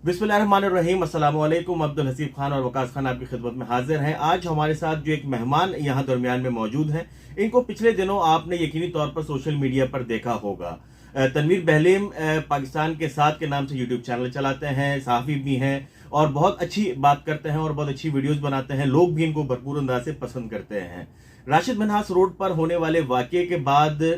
बिस्मिल्लाहिर्रहमानिर्रहीम, अस्सलाम वालेकुम। अब्दुल हसीब खान और वकास खान आपकी खिदमत में हाजिर हैं। आज हमारे साथ जो एक मेहमान यहाँ दरमियान में मौजूद हैं, इनको पिछले दिनों आपने यकीनी तौर पर सोशल मीडिया पर देखा होगा। तनवीर बहलीम पाकिस्तान के साथ के नाम से यूट्यूब चैनल चलाते हैं, सहाफ़ी भी हैं और बहुत अच्छी बात करते हैं और बहुत अच्छी वीडियोस बनाते हैं। लोग भी इनको भरपूर अंदाज से पसंद करते हैं। राशिद मिन्हास रोड पर होने वाले वाक़ये के बाद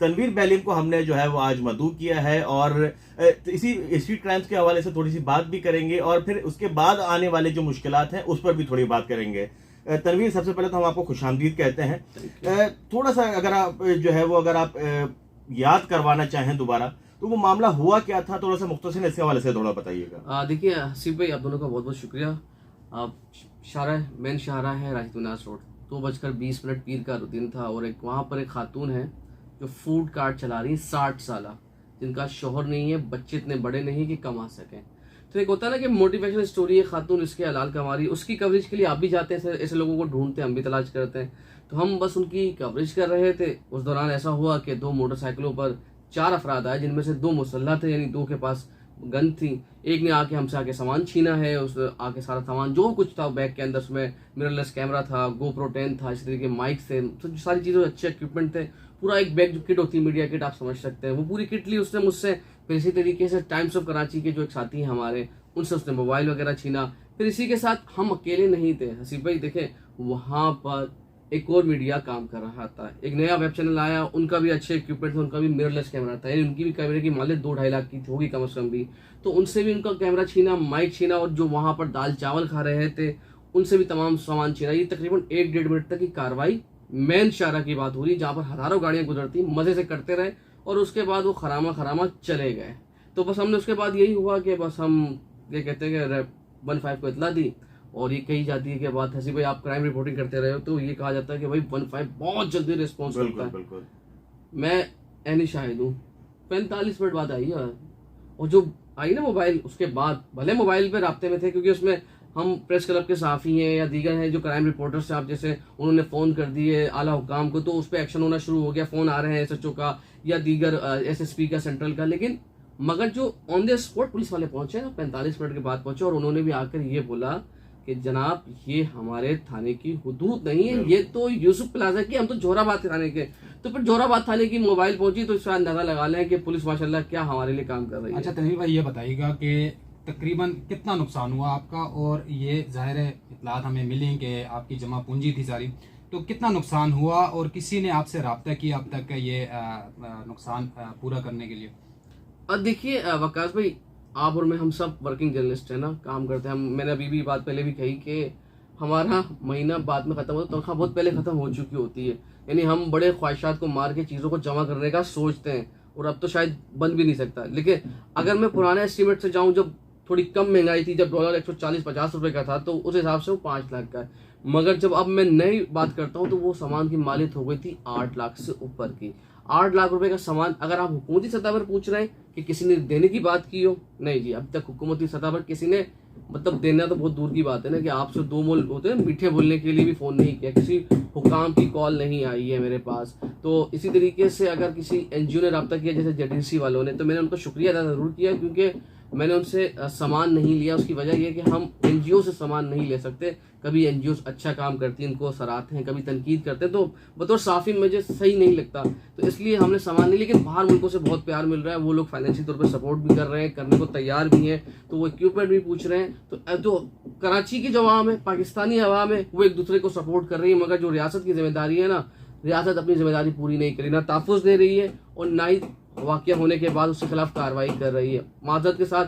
तनवीर बहलीम को हमने जो है वो आज मदऊ किया है और इसी स्ट्रीट क्राइम्स के हवाले से थोड़ी सी बात भी करेंगे और फिर उसके बाद आने वाले जो मुश्किलात हैं उस पर भी थोड़ी बात करेंगे। तनवीर, सबसे पहले तो हम आपको खुशामदीद कहते हैं। थोड़ा सा अगर आप जो है वो अगर आप याद करवाना चाहें दोबारा, तो वो मामला हुआ क्या था, थोड़ा सा मुख्तसर इसके हवाले से थोड़ा बताइएगा। देखिए हसीब भाई, आप दोनों का बहुत बहुत शुक्रिया। आप मेन शाहरा है राशिद मिन्हास रोड, 2:20 पीर का दिन था और एक वहाँ पर एक खातून है जो फूड कार्ट चला रही है, 60 साल, जिनका शोहर नहीं है, बच्चे इतने बड़े नहीं कि कमा सकें। तो एक होता है ना कि मोटिवेशनल स्टोरी है, खातून इसके हलाल कमा रही है, उसकी कवरेज के लिए आप भी जाते हैं, ऐसे लोगों को ढूंढते हैं, हम भी तलाश करते हैं। तो हम बस उनकी कवरेज कर रहे थे। उस दौरान ऐसा हुआ कि 2 मोटरसाइकिलों पर 4 अफराद आए, जिनमें से 2 मुसल्लह थे, यानी 2 के पास गन थी। एक ने आके हमसे आके सामान छीना है, उस आके सारा सामान जो कुछ था बैग के अंदर, उसमें मिररलेस कैमरा था, GoPro 10 था, इस तरीके के माइक थे, तो सारी चीज़ें अच्छे इक्विपमेंट थे। पूरा एक बैग जो किट होती है, मीडिया किट आप समझ सकते हैं, वो पूरी किट ली उसने मुझसे। फिर इसी तरीके से टाइम्स ऑफ कराची के जो एक साथी हैं हमारे, उनसे उसने मोबाइल वगैरह छीना। फिर इसी के साथ हम अकेले नहीं थे हसीब भाई, देखें वहाँ पर एक और मीडिया काम कर रहा था, एक नया वेब चैनल आया, उनका भी अच्छे इक्विपमेंट था, उनका भी मिररलेस कैमरा था, यानी उनकी भी कैमरे की मालिक 2-2.5 लाख की होगी कम से कम भी। तो उनसे भी उनका कैमरा छीना, माइक छीना, और जो वहाँ पर दाल चावल खा रहे थे उनसे भी तमाम सामान छीना। ये तकरीबन 1-1.5 मिनट तक की कार्रवाई मेन शाहरा की बात हो रही, जहाँ पर हजारों गाड़ियाँ गुजरती, मजे से करते रहे और उसके बाद वो खरामा चले गए। तो बस हमने उसके बाद यही हुआ कि बस हम ये कहते हैं कि 15 को इतला दी, और ये कही जाती है कि बात हसी भाई आप क्राइम रिपोर्टिंग करते रहे हो, तो ये कहा जाता है कि भाई 15 बहुत जल्दी रिस्पॉन्स करता है। बिल्कुल। मैं ऐनी शाहिद हूँ, 45 मिनट बाद आई है, और जो आई ना मोबाइल, उसके बाद भले मोबाइल पे राब्ते में थे, क्योंकि उसमें हम प्रेस क्लब के सहाफ़ी हैं या दीगर हैं जो क्राइम रिपोर्टर्स हैं, आप जैसे उन्होंने फ़ोन कर दिए आला हुकाम को, तो उस पर एक्शन होना शुरू हो गया, फ़ोन आ रहे हैं SHO का या दीगर SSP का, सेंट्रल का। लेकिन मगर जो ऑन द स्पॉट पुलिस वाले पहुंचे ना, 45 मिनट के बाद पहुंचे, और उन्होंने भी आकर ये बोला कि जनाब ये हमारे थाने की हुदूद नहीं है, ये तो यूसुफ प्लाजा की, हम तो जोराबाद थाने के। तो फिर जोराबाद थाने की मोबाइल पहुंची, तो इसका अंदाजा लगा लें कि पुलिस माशाल्लाह क्या हमारे लिए काम कर रही है। अच्छा तनवीर भाई, ये बताइएगा कि तकरीबन कितना नुकसान हुआ आपका, और ये जाहिर है इतलात हमें मिली कि आपकी जमा पूंजी थी सारी, तो कितना नुकसान हुआ और किसी ने आपसे रब्ता किया अब तक ये नुकसान पूरा करने के लिए? अब देखिए वकास भाई, आप और मैं, हम सब वर्किंग जर्नलिस्ट हैं ना, काम करते हैं हम। मैंने अभी भी बात पहले भी कही कि हमारा महीना बाद में ख़त्म होता है, तनख्वाह बहुत पहले ख़त्म हो चुकी होती है। यानी हम बड़े ख्वाहिशात को मार के चीज़ों को जमा करने का सोचते हैं, और अब तो शायद बन भी नहीं सकता। लेकिन अगर मैं पुराने एस्टीमेट से जाऊँ, जब थोड़ी कम महंगाई थी, जब डॉलर 140-50 रुपये का था, तो उस हिसाब से वो 5 लाख का है। मगर जब अब मैं नई बात करता हूँ, तो वो सामान की मालिक हो गई थी 8 लाख से ऊपर की। 8 लाख रुपए का सामान, अगर आप हुकूमती सतह पर पूछ रहे हैं कि किसी ने देने की बात की हो, नहीं जी, अभी तक हुकूमती सतह पर किसी ने, मतलब देना तो बहुत दूर की बात है ना, कि आपसे 2 मोल होते हैं मीठे बोलने के लिए भी फ़ोन नहीं किया, किसी हुकाम की कॉल नहीं आई है मेरे पास। तो इसी तरीके से अगर किसी NGO ने रब्ता किया, जैसे JDC वालों ने, तो मैंने उनका शुक्रिया अदा ज़रूर किया, क्योंकि मैंने उनसे सामान नहीं लिया। उसकी वजह यह कि हम NGO से सामान नहीं ले सकते। कभी NGOs अच्छा काम करती हैं, उनको सराहते हैं, कभी तनकीद करते हैं, तो बतौर साफ़ी मुझे सही नहीं लगता, तो इसलिए हमने सामान नहीं। लेकिन बाहर मुल्कों से बहुत प्यार मिल रहा है, वो लोग फाइनेंशियल तौर पर सपोर्ट भी कर रहे हैं, करने को तैयार भी हैं, तो वो इक्विपमेंट भी पूछ रहे हैं। तो कराची की जो आवाम है, पाकिस्तानी आवाम है, वो एक दूसरे को सपोर्ट कर रही है। मगर जो रियासत की जिम्मेदारी है ना, रियासत अपनी जिम्मेदारी पूरी नहीं करी, ना तहफ़्फ़ुज़ दे रही है और ना ही वाक़या होने के बाद उसके खिलाफ कार्रवाई कर रही है। माज़रत के साथ,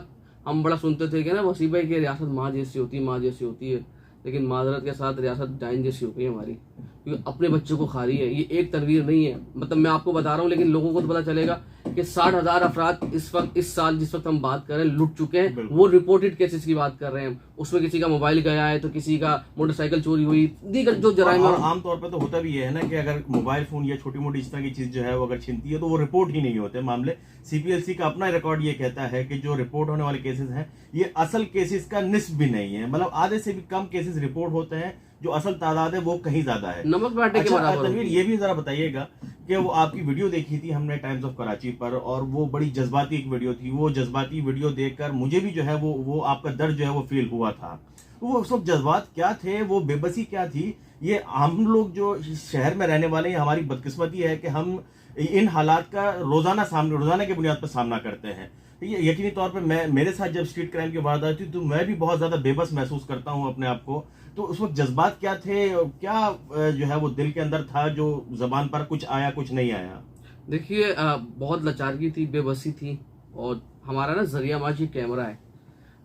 हम बड़ा सुनते थे कि ना वसीब भाई की रियासत माँ जैसी होती है, लेकिन माजरत के साथ रियासत डाइन जैसी हो गई है हमारी, क्योंकि अपने बच्चों को खा रही है। ये एक तनवीर नहीं है, मतलब मैं आपको बता रहा हूँ, लेकिन लोगों को तो पता चलेगा कि 60,000 अफराद इस साल जिस वक्त हम बात कर रहे हैं लुट चुके हैं। वो रिपोर्टेड केसेस की बात कर रहे हैं, उसमें किसी का मोबाइल गया है, तो किसी का मोटरसाइकिल चोरी हुई, दीगर जो जराइम। और आमतौर पर तो होता भी है ना कि अगर मोबाइल फोन या छोटी मोटी इस तरह की चीज जो है वो अगर छिनती है, तो वो रिपोर्ट ही नहीं होते मामले। CPLC का अपना रिकॉर्ड ये कहता है कि जो रिपोर्ट होने वाले केसेस हैं, ये असल केसेस का निस्फ भी नहीं है, मतलब आधे से भी कम केसेस रिपोर्ट होते हैं, जो असल तादाद है वो कहीं ज्यादा है। नमक बांटने के अच्छा बराबर तनवीर, होगी। ये भी जरा बताइएगा कि वो आपकी वीडियो देखी थी हमने टाइम्स ऑफ कराची पर, और वो बड़ी जज्बाती एक वीडियो थी। वो जज्बाती वीडियो देखकर मुझे भी जो है वो आपका दर्द जो है वो फील हुआ था। वो सब जज्बात क्या थे, वो बेबसी क्या थी? ये हम लोग जो शहर में रहने वाले हैं, हमारी बदकिस्मती है कि हम इन हालात का रोजाना की बुनियाद पर सामना करते हैं। ये यकीनी तौर पर मेरे साथ जब स्ट्रीट क्राइम की वारदात हुई तो मैं भी बहुत ज्यादा बेबस महसूस करता हूं अपने आप को। तो उस वक्त जज्बात क्या थे, क्या जो है वो दिल के अंदर था, जो जबान पर कुछ आया कुछ नहीं आया? देखिए बहुत लाचारगी थी, बेबसी थी, और हमारा ना जरियाबाजी कैमरा है।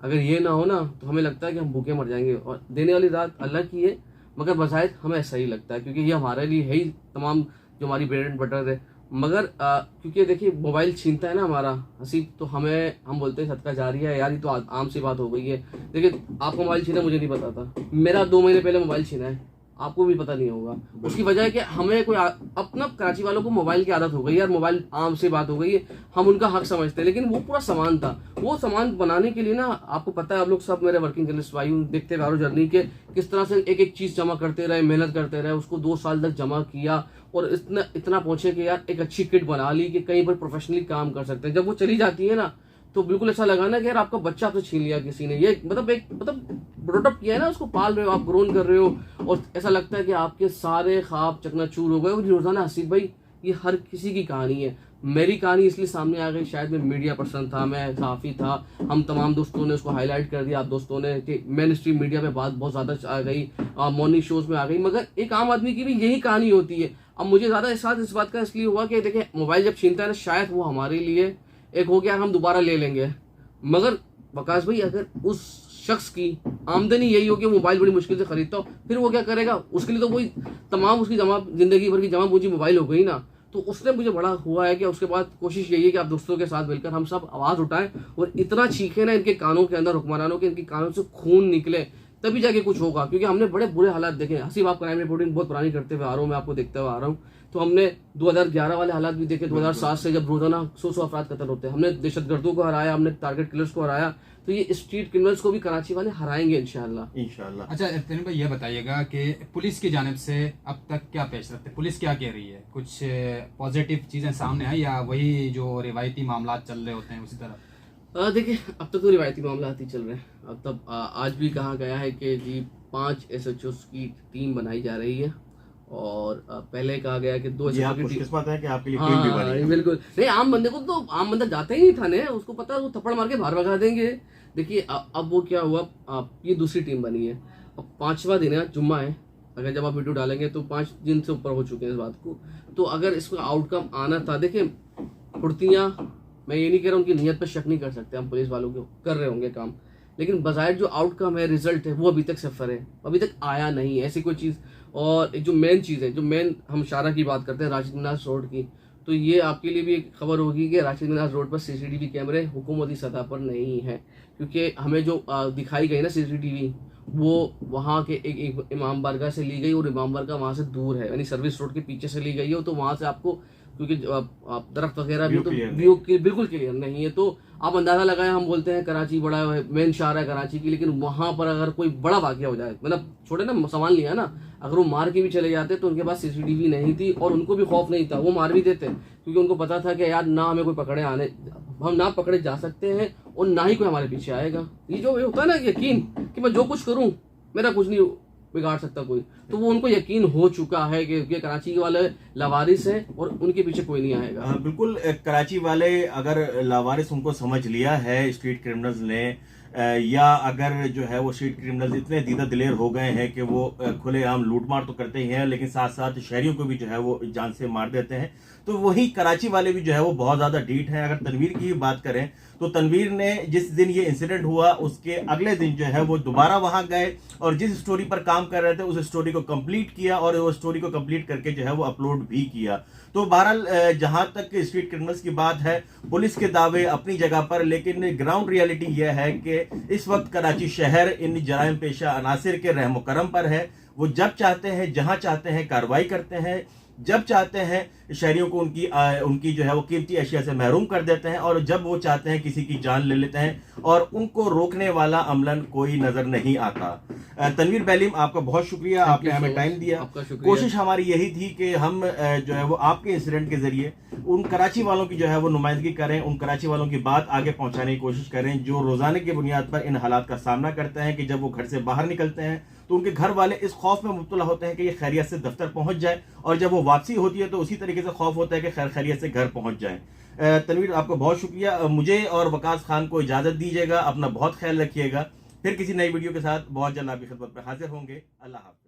अगर ये ना हो ना तो हमें लगता है कि हम भूखे मर जाएंगे, और देने वाली रात अल्लाह की है, मगर बजाय हमें ऐसा ही लगता है क्योंकि ये हमारे लिए है ही तमाम जो हमारी ब्रेड एंड बटर है। मगर क्योंकि देखिए मोबाइल छीनता है ना हमारा हसीब, तो हम बोलते हैं सदका जारी है यार, ये तो आम सी बात हो गई है। देखिए आपको मोबाइल छीना मुझे नहीं पता था, मेरा 2 महीने पहले मोबाइल छीना है, आपको भी पता नहीं होगा। उसकी वजह है कि हमें अपना कराची वालों को मोबाइल की आदत हो गई यार, मोबाइल आम सी बात हो गई है, हम उनका हक समझते हैं। लेकिन वो पूरा सामान था, वो सामान बनाने के लिए ना आपको पता है, आप लोग सब मेरे वर्किंग जर्नलिस्ट भाई देखते रहो जर्नी के किस तरह से एक एक चीज जमा करते रहे, मेहनत करते रहे, उसको 2 साल तक जमा किया, और इतना पहुंचे कि यार एक अच्छी किट बना ली कि कहीं पर प्रोफेशनली काम कर सकते हैं। जब वो चली जाती है ना तो बिल्कुल ऐसा लगा ना कि यार आपका बच्चा आपसे छीन लिया किसी ने। ये मतलब प्रोडक्ट किया है ना, उसको पाल रहे हो आप, ग्रोन कर रहे हो, और ऐसा लगता है कि आपके सारे ख्वाब चकनाचूर हो गए। और रोजाना हसीब भाई ये हर किसी की कहानी है। मेरी कहानी इसलिए सामने आ गई, शायद मैं मीडिया पर्सन था, मैं सहाफ़ी था, हम तमाम दोस्तों ने उसको हाईलाइट कर दिया, आप दोस्तों ने, कि मेन स्ट्रीम मीडिया में बात बहुत ज़्यादा आ गई, मॉर्निंग शोज में आ गई, मगर एक आम आदमी की भी यही कहानी होती है। अब मुझे ज़्यादा एहसास इस बात का इसलिए हुआ कि देखिए मोबाइल जब छीनता है ना, शायद वो हमारे लिए एक हो गया हम दोबारा ले लेंगे, मगर वकास भाई अगर उस शख्स की आमदनी यही हो कि मोबाइल बड़ी मुश्किल से खरीदता हो, फिर वो क्या करेगा? उसके लिए तो वही तमाम उसकी जिंदगी भर की जमा पूंजी मोबाइल हो गई ना। तो उसने मुझे बड़ा हुआ है कि उसके बाद कोशिश यही है कि आप दोस्तों के साथ मिलकर हम सब आवाज उठाएं और इतना चीखें ना इनके कानों के अंदर, हुक्मरानों के, इनके कानों से खून निकले, तभी जाके कुछ होगा। क्योंकि हमने बड़े बुरे हालात देखे। हसीब आप क्राइम रिपोर्टिंग बहुत पुरानी करते हुए आ रहा हूँ, मैं आपको देखते हुए आ रहा हूँ, तो हमने 2011 वाले हालात भी देखे, 2007 से जब रोजाना 100 अफराद कत्ल होते हैं। हमने दहशतगर्दों को हराया, हमने टारगेट किलर्स को हराया, तो ये स्ट्रीट क्रिमिनल्स को भी कराची वाले हराएंगे इंशाल्लाह। अच्छा तनीर भाई, ये बताइएगा कि पुलिस की जानिब से अब तक क्या पेशरफ्त है, पुलिस क्या कह रही है? कुछ पॉजिटिव चीजें सामने आई या वही जो रिवायती मामला चल रहे होते हैं उसी तरह? देखिए अब तक तो रिवायती मामला ही चल रहे हैं। अब तब आज भी कहा गया है कि जी 5 SHOs की टीम बनाई जा रही है, और पहले कहा गया कि 2 SHO की खुशकिस्मत है कि आपके लिए टीम भी बनी है। बिल्कुल नहीं, आम बंदे को तो आम बंदा जाता ही नहीं थाने, उसको पता है वो थप्पड़ मार के बाहर भगा देंगे। देखिए अब वो क्या हुआ, ये दूसरी टीम बनी है, अब 5वां दिन है, जुम्मा है, अगर जब आप वीडियो डालेंगे तो 5 दिन से ऊपर हो चुके हैं इस बात को। तो अगर इसका आउटकम आना था, देखिए फुर्तियाँ, मैं ये नहीं कह रहा उनकी नीयत पर शक नहीं कर सकते, हम पुलिस वालों को कर रहे होंगे काम, लेकिन बजाय जो आउटकम है, रिजल्ट है, वो अभी तक सफर है, अभी तक आया नहीं है ऐसी कोई चीज़। और एक जो मेन चीज़ है, जो मेन हम शारा की बात करते हैं राशिद मिनाज रोड की, तो ये आपके लिए भी एक खबर होगी कि राशिद मिनाज रोड पर CCTV कैमरे हुकूमती सतह पर नहीं है, क्योंकि हमें जो दिखाई गई ना CCTV, वो वहाँ के एक इमाम बारगाह से ली गई, और इमाम बारगाह वहाँ से दूर है, यानी सर्विस रोड के पीछे से ली गई है। तो वहाँ से आपको, क्योंकि दरख्त वगैरह भी तो व्यू बिल्कुल क्लियर नहीं है, तो आप अंदाजा लगाएं, हम बोलते हैं कराची बड़ा मेन शहर है कराची की, लेकिन वहां पर अगर कोई बड़ा वाकया हो जाए, मतलब छोटे ना सामान लिया ना, अगर वो मार के भी चले जाते तो उनके पास CCTV नहीं थी, और उनको भी खौफ नहीं था, वो मार भी देते, क्योंकि उनको पता था कि यार ना हमें कोई पकड़े आने, हम ना पकड़े जा सकते हैं और ना ही कोई हमारे पीछे आएगा। ये जो होता है ना यकीन कि मैं जो कुछ करूं मेरा कुछ नहीं बिगाड़ सकता कोई, तो वो उनको यकीन हो चुका है कि कराची वाले लावारिस हैं और उनके पीछे कोई नहीं आएगा। बिल्कुल, कराची वाले अगर लावारिस उनको समझ लिया है स्ट्रीट क्रिमिनल्स ने, या अगर जो है वो स्ट्रीट क्रिमिनल्स इतने दीदा दिलेर हो गए हैं कि वो खुलेआम लूटमार तो करते ही हैं, लेकिन साथ साथ शहरियों को भी जो है वो जान से मार देते हैं, तो वही कराची वाले भी जो है वो बहुत ज्यादा ढीठ हैं। अगर तनवीर की बात करें तो तनवीर ने जिस दिन ये इंसिडेंट हुआ उसके अगले दिन जो है वो दोबारा वहां गए और जिस स्टोरी पर काम कर रहे थे उस स्टोरी को कंप्लीट किया, और वो स्टोरी को कंप्लीट करके जो है वो अपलोड भी किया। तो बहरहाल जहां तक स्ट्रीट क्रिमिनल्स की बात है, पुलिस के दावे अपनी जगह पर, लेकिन ग्राउंड रियलिटी यह है कि इस वक्त कराची शहर इन जराइम पेशा अनासिर के रहमो करम पर है। वो जब चाहते हैं, जहां चाहते हैं कार्रवाई करते हैं, जब चाहते हैं शहरियों को उनकी जो है वो कीमती अशिया से महरूम कर देते हैं, और जब वो चाहते हैं किसी की जान ले लेते हैं, और उनको रोकने वाला अमलन कोई नजर नहीं आता। तनवीर बैलीम, आपका बहुत शुक्रिया, Thank आपने you so हमें much. टाइम दिया। आपका शुक्रिया। कोशिश हमारी यही थी कि हम जो है वो आपके इंसिडेंट के जरिए उन कराची वालों की जो है वो नुमाइंदगी करें, उन कराची वालों की बात आगे पहुंचाने की कोशिश करें जो रोजाना की बुनियाद पर इन हालात का सामना करते हैं कि जब वो घर से बाहर निकलते हैं तो उनके घर वाले इस खौफ में मुब्तला होते हैं कि ये खैरियत से दफ्तर पहुंच जाए, और जब वो वापसी होती है तो उसी तरीके से खौफ होता है कि खैरियत से घर पहुंच जाए। तनवीर, आपको बहुत शुक्रिया। मुझे और वकास खान को इजाजत दीजिएगा, अपना बहुत ख्याल रखिएगा। फिर किसी नई वीडियो के साथ बहुत जल्द आपकी खिदमत में हाजिर होंगे। अल्लाह हाफ़िज़।